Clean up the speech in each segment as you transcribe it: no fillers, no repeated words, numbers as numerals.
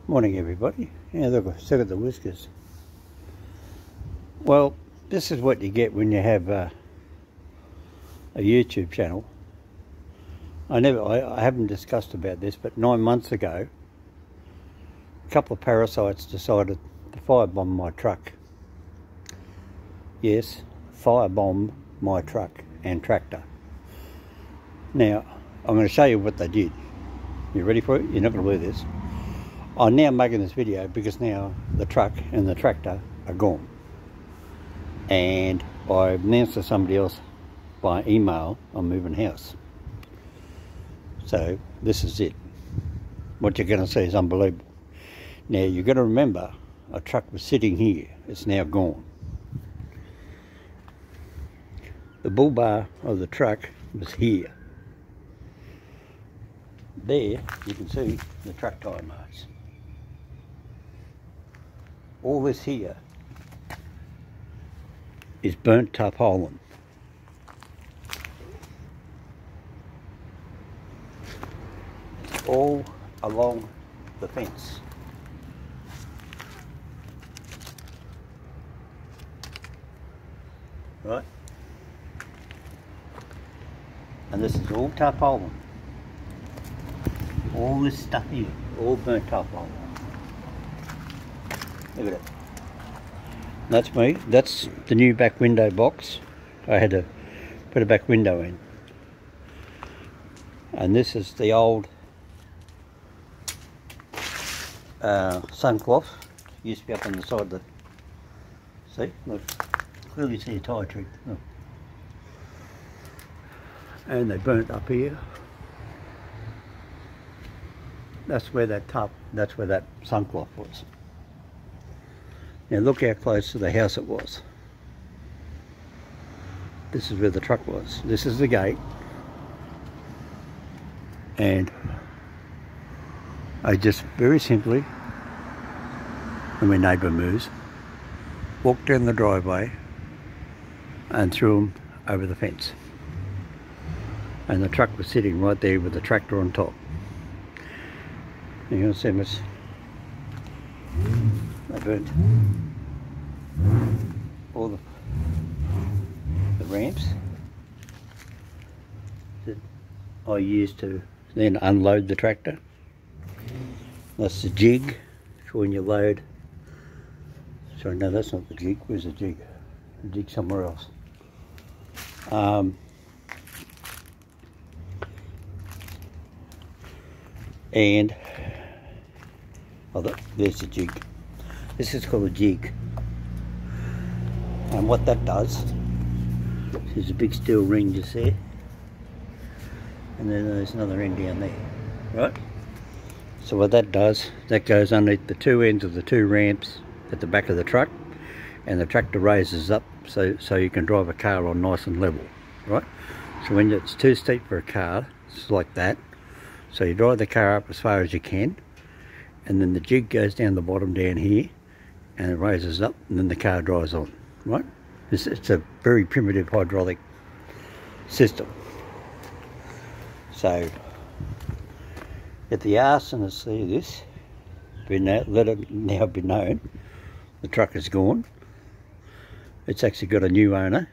Morning everybody. Yeah, look, I still got the whiskers. Well, this is what you get when you have a YouTube channel. I haven't discussed about this, but 9 months ago, a couple of parasites decided to firebomb my truck. Yes, firebomb my truck and tractor. Now, I'm going to show you what they did. You ready for it? You're not going to believe this. I'm now making this video because now the truck and the tractor are gone. And I've announced to somebody else by email I'm moving house. So this is it. What you're going to see is unbelievable. Now you've got to remember, a truck was sitting here. It's now gone. The bull bar of the truck was here. There you can see the truck tyre marks. All this here is burnt tarpaulin. All along the fence. Right? And this is all tarpaulin. All this stuff here, all burnt tarpaulin. Look at it. That's me. That's the new back window box. I had to put a back window in. And this is the old suncloth. Used to be up on the side of the... See? Look. Clearly see a tyre tree. Look. And they burnt up here. That's where that suncloth was. Now look how close to the house it was. This is where the truck was. This is the gate. And I just very simply, when my neighbour moves, walked down the driveway and threw them over the fence. And the truck was sitting right there with the tractor on top. You can see much they burnt all the ramps that I used to then unload the tractor. That's the jig for when you load. Sorry, no, that's not the jig. Where's the jig? The jig somewhere else. And there's the jig. This is called a jig. And what that does, there's a big steel ring just there. And then there's another end down there. Right? So what that does, that goes underneath the two ends of the two ramps at the back of the truck. And the tractor raises up so you can drive a car on nice and level. Right? So when it's too steep for a car, it's like that. So you drive the car up as far as you can, and then the jig goes down the bottom down here, and it raises up, and then the car drives on, right? It's a very primitive hydraulic system. So, if the arsonists see this, let it now be known, the truck is gone. It's actually got a new owner,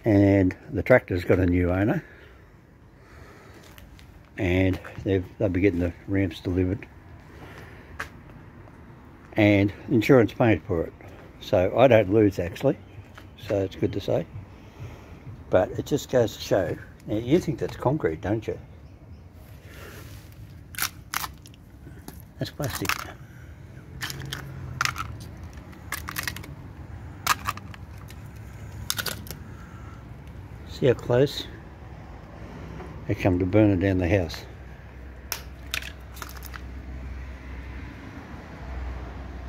and the tractor's got a new owner. And they'll be getting the ramps delivered, and insurance paid for it, so I don't lose actually, so it's good to say. But it just goes to show. Now you think that's concrete, don't you? That's plastic. See how close? They come to burning down the house.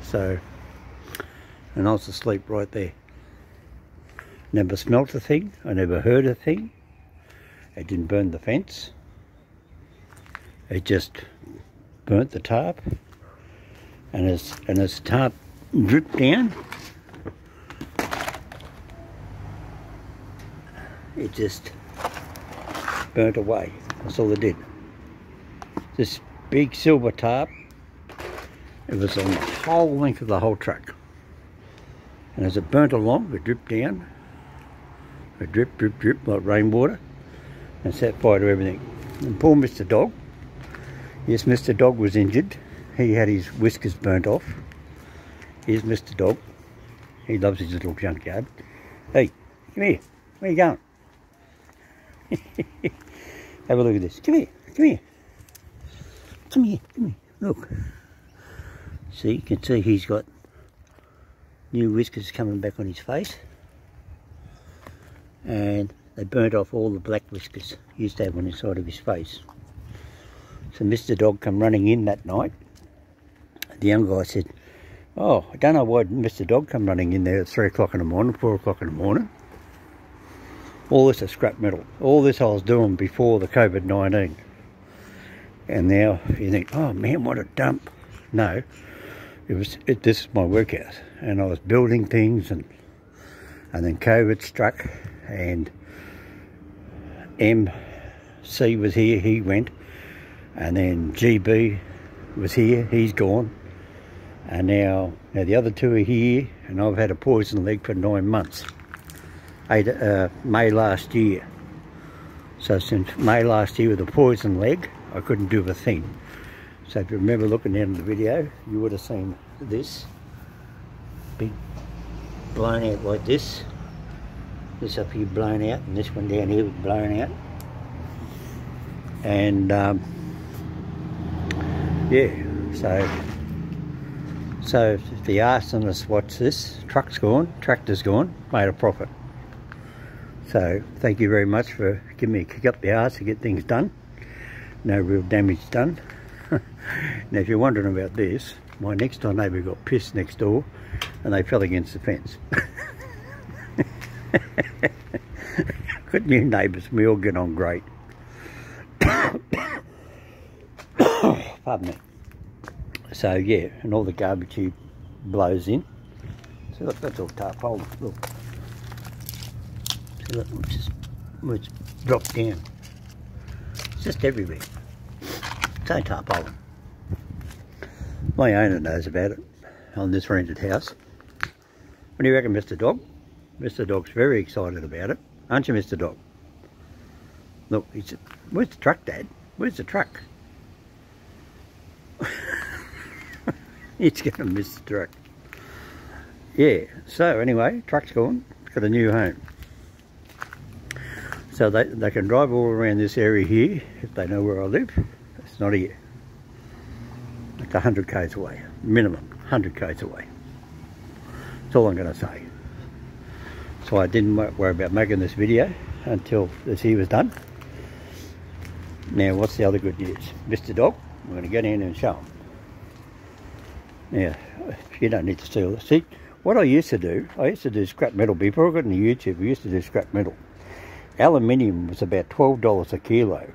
So, and I was asleep right there. Never smelt a thing, I never heard a thing. It didn't burn the fence. It just burnt the tarp. And as the tarp dripped down, it just burnt away. That's all it did. Just big silver tarp. It was on the whole length of the whole truck. And as it burnt along, it dripped down. It drip, drip, drip like rainwater. And set fire to everything. And poor Mr. Dog. Yes, Mr. Dog was injured. He had his whiskers burnt off. Here's Mr. Dog. He loves his little junkyard. Hey, come here. Where are you going? Have a look at this. Come here. Come here. Come here. Come here. Look. See, you can see he's got new whiskers coming back on his face. And they burnt off all the black whiskers he used to have on the side of his face. So Mr. Dog come running in that night. The young guy said, "Oh, I don't know why Mr. Dog come running in there at 3 o'clock in the morning, 4 o'clock in the morning. All this is scrap metal. All this I was doing before the COVID-19. And now you think, oh man, what a dump." No, this is my workhouse. And I was building things, and then COVID struck, and MC was here, he went. And then GB was here, he's gone. And now the other two are here, and I've had a poison leg for 9 months. May last year. So since May last year with a poison leg, I couldn't do a thing. So if you remember looking down the video, you would have seen this. Big blown out like this. This up here blown out, and this one down here was blown out. And yeah, so if the arsonists watch this, truck's gone, tractor's gone, made a profit. So thank you very much for giving me a kick up the arse to get things done. No real damage done. Now if you're wondering about this, my next door neighbour got pissed next door and they fell against the fence. Good new neighbours, we all get on great. Pardon me. So yeah, and all the garbage he blows in. So look, that's all tarpaulin. Look. See, look, it's dropped down. It's just everywhere. It's all tarpaulin. My owner knows about it on this rented house. What do you reckon, Mr. Dog? Mr. Dog's very excited about it, aren't you, Mr. Dog? Look, he said, "Where's the truck, Dad? Where's the truck?" He's going to miss the truck. Yeah, so anyway, truck's gone. It's got a new home. So they can drive all around this area here if they know where I live. It's not here. It's 100 k's away, minimum 100 k's away. That's all I'm going to say. So I didn't worry about making this video until this here was done. Now what's the other good news? Mr. Dog, I'm going to go down and show him. Now, you don't need to see all this. See, what I used to do scrap metal. Before I got into YouTube, I used to do scrap metal. Aluminium was about $12 a kilo.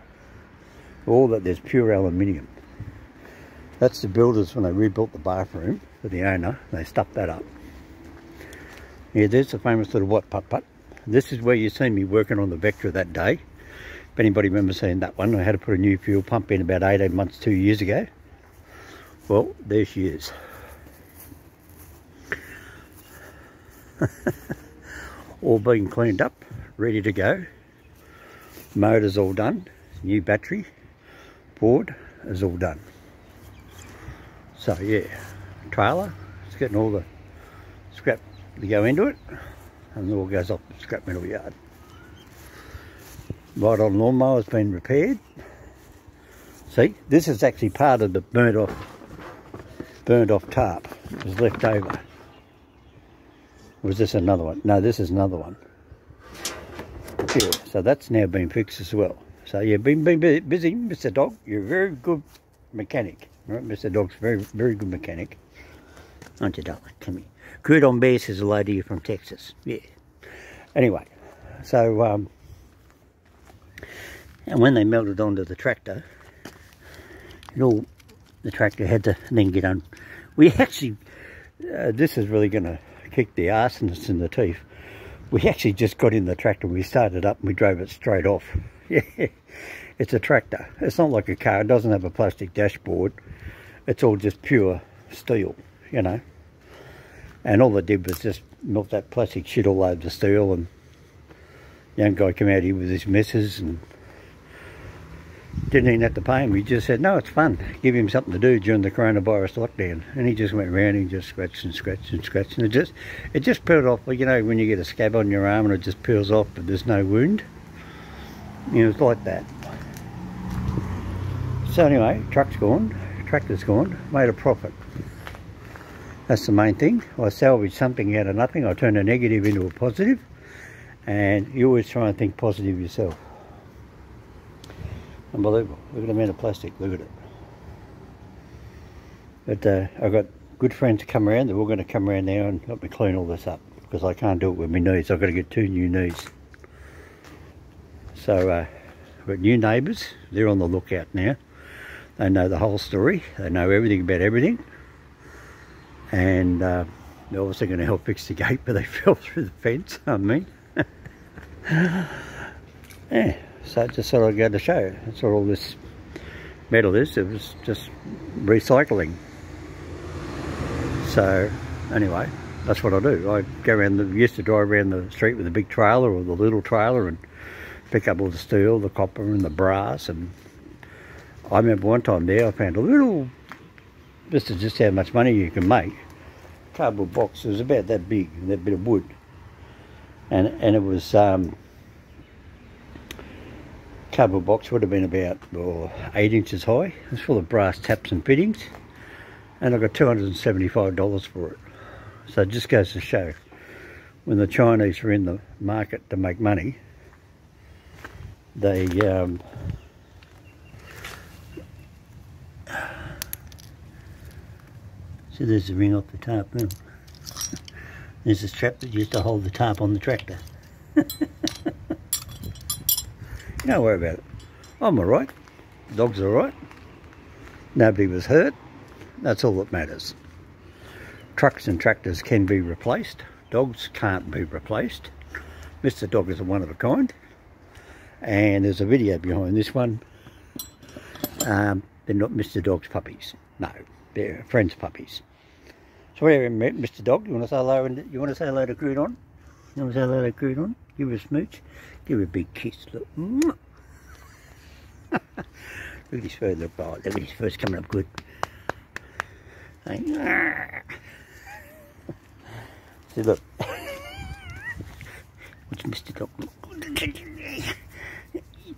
All that, there's pure aluminium. That's the builders when they rebuilt the bathroom for the owner. They stuffed that up. Yeah, there's the famous little what putt-putt. This is where you seen me working on the Vectra that day. If anybody remembers seeing that one, I had to put a new fuel pump in about 18 months, 2 years ago. Well, there she is. All being cleaned up, ready to go. Motor's all done. New battery, board is all done. So yeah, trailer, it's getting all the scrap to go into it, and it all goes off the scrap metal yard. Right on lawnmower's been repaired. See, this is actually part of the burnt off tarp. It was left over. Was this another one? No, this is another one. Yeah, so that's now been fixed as well. So yeah, been busy, Mr. Dog. You're a very good mechanic. Right, Mr. Dog's very, very good mechanic. Aren't you, darling? Come here. Curdon Bear says hello to you from Texas. Yeah. Anyway, so and when they melted onto the tractor, the tractor had to then get on. We actually, this is really going to kick the arsonists in the teeth. We actually just got in the tractor, we started up and we drove it straight off. Yeah, it's a tractor. It's not like a car. It doesn't have a plastic dashboard. It's all just pure steel, you know. And all they did was just melt that plastic shit all over the steel, and the young guy came out here with his messes and didn't even have to pay him. He just said, no, it's fun. Give him something to do during the coronavirus lockdown. And he just went around and just scratched and scratched and scratched. And it just peeled off. Well, you know, when you get a scab on your arm and it just peels off but there's no wound. You know, it's like that. So anyway, truck's gone. Tractor's gone. Made a profit. That's the main thing. I salvaged something out of nothing. I turned a negative into a positive. And you always try and think positive yourself. Unbelievable. Look at the amount of plastic. Look at it. But I've got good friends to come around. They're all going to come around now and help me clean all this up, because I can't do it with my knees. I've got to get 2 new knees. So I've got new neighbours. They're on the lookout now. They know the whole story. They know everything about everything. And they're obviously going to help fix the gate, but they fell through the fence on me. Yeah. So I just thought I'd go to show. That's what all this metal is. It was just recycling. So anyway, that's what I do. I go around used to drive around the street with a big trailer or the little trailer and pick up all the steel, the copper and the brass. And I remember one time there I found a little, this is just how much money you can make, cardboard box. It was about that big, that bit of wood. And it was cardboard box would have been about 8 inches high. It's full of brass taps and fittings, and I got $275 for it. So it just goes to show, when the Chinese are in the market to make money, they see, there's the ring off the tarp now. There's a strap that used to hold the tarp on the tractor. Don't worry about it. I'm alright. Dog's alright. Nobody was hurt. That's all that matters. Trucks and tractors can be replaced. Dogs can't be replaced. Mr. Dog is a one of a kind. And there's a video behind this one. They're not Mr. Dog's puppies. No, they're friends' puppies. So whatever, Mr. Dog, you want to say hello? You want to say hello to Crudon? You want to say hello to Crudon? Give her a smooch. Give her a big kiss. Look. Look at his fur. Look, oh, look at his fur's coming up good. See, look. What's Mr. Dog? Look.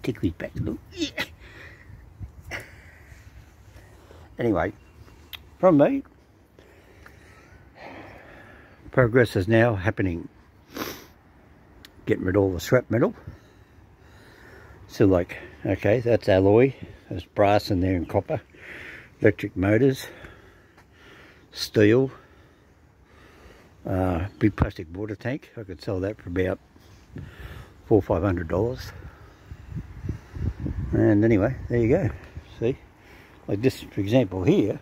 Tickle his back. Look. Anyway, from me, progress is now happening. Getting rid of all the scrap metal. So like, okay, that's alloy, there's brass in there and copper, electric motors, steel, big plastic water tank. I could sell that for about $400 or $500. And anyway, there you go. See, like this, for example, here.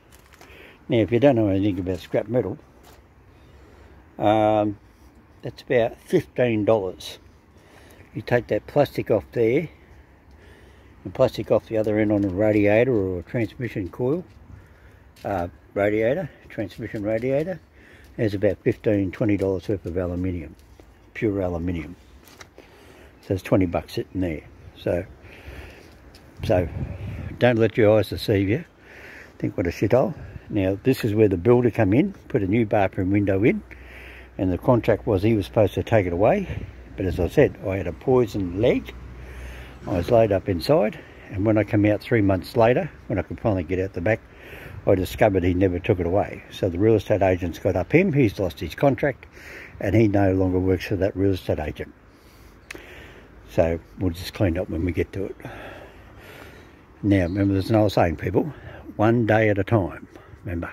Now, if you don't know anything about scrap metal, that's about $15. You take that plastic off there, and plastic off the other end on a radiator or a transmission coil, transmission radiator. There's about $15, $20 worth of aluminium, pure aluminium. So there's 20 bucks sitting there. So don't let your eyes deceive you. Think what a shithole. Now this is where the builder come in, put a new bathroom window in, and the contract was he was supposed to take it away, but as I said, I had a poisoned leg. I was laid up inside, and when I come out 3 months later, when I could finally get out the back, I discovered he never took it away. So the real estate agent's got up him, he's lost his contract, and he no longer works for that real estate agent. So we'll just clean up when we get to it. Now remember, there's an old saying, people, one day at a time. Remember,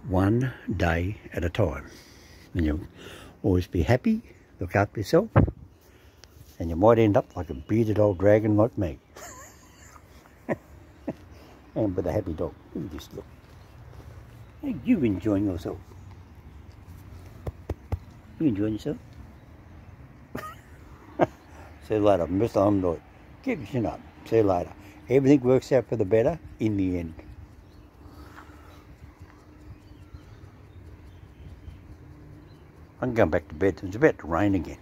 one day at a time. And you'll always be happy, look after yourself, and you might end up like a bearded old dragon like me. And with a happy dog. Look at this, look. Hey, you enjoying yourself? You enjoying yourself? See you later, Mr. Omdoy. Keep your chin up. See you later. Everything works out for the better in the end. I'm going back to bed. It's about to rain again.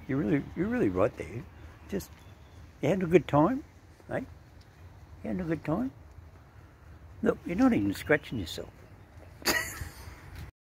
You're really right there. Just, you had a good time, eh? You had a good time? Look, you're not even scratching yourself.